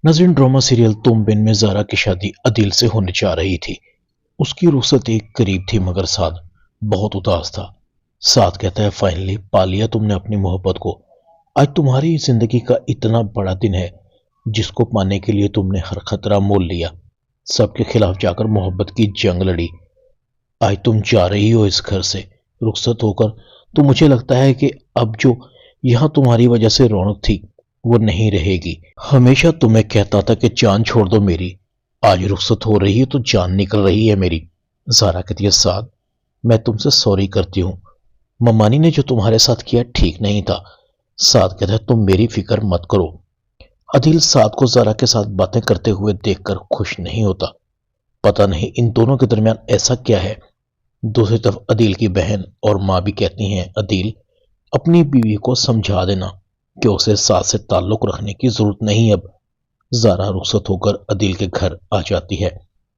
नाज़रीन, drama serial तुम बिन में ज़ारा की शादी अदील से होने जा रही थी। उसकी रुखसत एक करीब थी मगर साद बहुत उदास था। साद कहता है, फाइनली पा लिया तुमने अपनी मोहब्बत को। आज तुम्हारी जिंदगी का इतना बड़ा दिन है जिसको पाने के लिए तुमने हर खतरा मोल लिया। सबके खिलाफ जाकर मोहब्बत की जंग लड़ी। आज तुम जा रही हो इस घर से रुखसत होकर, तो मुझे लगता है कि अब जो यहाँ तुम्हारी वजह से रौनक थी वो नहीं रहेगी। हमेशा तुम्हें कहता था कि जान छोड़ दो मेरी, आज रुखसत हो रही है तो जान निकल रही है मेरी। ज़ारा कहती है, साद मैं तुमसे सॉरी करती हूँ। ममानी ने जो तुम्हारे साथ किया ठीक नहीं था। साद कहता है, तुम मेरी फिक्र मत करो। अदील साद को ज़ारा के साथ बातें करते हुए देखकर खुश नहीं होता। पता नहीं इन दोनों के दरमियान ऐसा क्या है। दूसरी तरफ अदील की बहन और माँ भी कहती हैं, अदील अपनी बीवी को समझा देना कि उसे साथ से ताल्लुक रखने की जरूरत नहीं अब। ज़ारा रुखसत होकर अदील के घर आ जाती है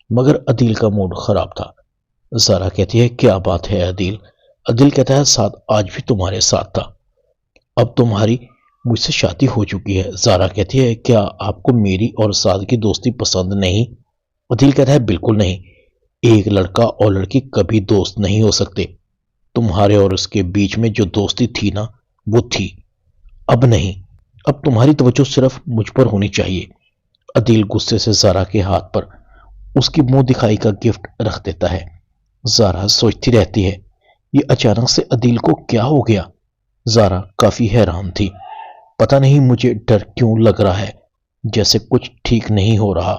मगर अदील का मूड खराब था। ज़ारा कहती है, क्या बात है अदील? अदील कहता है, साथ आज भी तुम्हारे साथ था, अब तुम्हारी मुझसे शादी हो चुकी है। ज़ारा कहती है, क्या आपको मेरी और साद की दोस्ती पसंद नहीं? अदील कहता है, बिल्कुल नहीं। एक लड़का और लड़की कभी दोस्त नहीं हो सकते। तुम्हारे और उसके बीच में जो दोस्ती थी ना, वो थी, अब नहीं। अब तुम्हारी तवज्जो सिर्फ मुझ पर होनी चाहिए। अदील गुस्से से ज़ारा के हाथ पर उसकी मुंह दिखाई का गिफ्ट रख देता है। ज़ारा सोचती रहती है, ये अचानक से अदील को क्या हो गया। ज़ारा काफी हैरान थी। पता नहीं मुझे डर क्यों लग रहा है, जैसे कुछ ठीक नहीं हो रहा,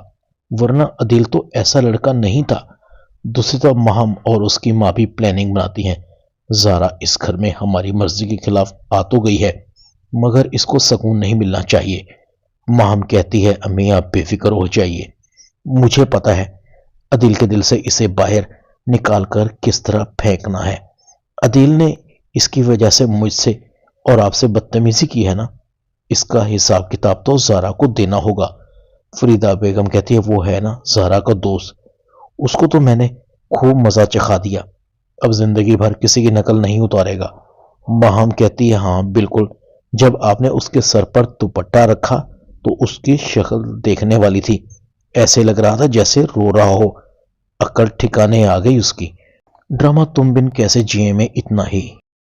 वरना अदील तो ऐसा लड़का नहीं था। दूसरी तरफ माहम और उसकी माँ भी प्लानिंग बनाती हैं। ज़ारा इस घर में हमारी मर्जी के खिलाफ आ तो गई है मगर इसको सुकून नहीं मिलना चाहिए। माहम कहती है, अम्मी आप बेफिक्र हो जाइए, मुझे पता है अदील के दिल से इसे बाहर निकाल कर किस तरह फेंकना है। अदील ने इसकी वजह से मुझसे और आपसे बदतमीजी की है ना, इसका हिसाब किताब तो ज़ारा को देना होगा। फरीदा बेगम कहती है, वो है ना ज़ारा का दोस्त, उसको तो मैंने खूब मजा चखा दिया, अब जिंदगी भर किसी की नकल नहीं उतारेगा। माहम कहती है, हाँ बिल्कुल, जब आपने उसके सर पर दुपट्टा रखा तो उसकी शक्ल देखने वाली थी, ऐसे लग रहा था जैसे रो रहा हो, अकड़ ठिकाने आ गई उसकी। ड्रामा तुम बिन कैसे जिए में इतना ही।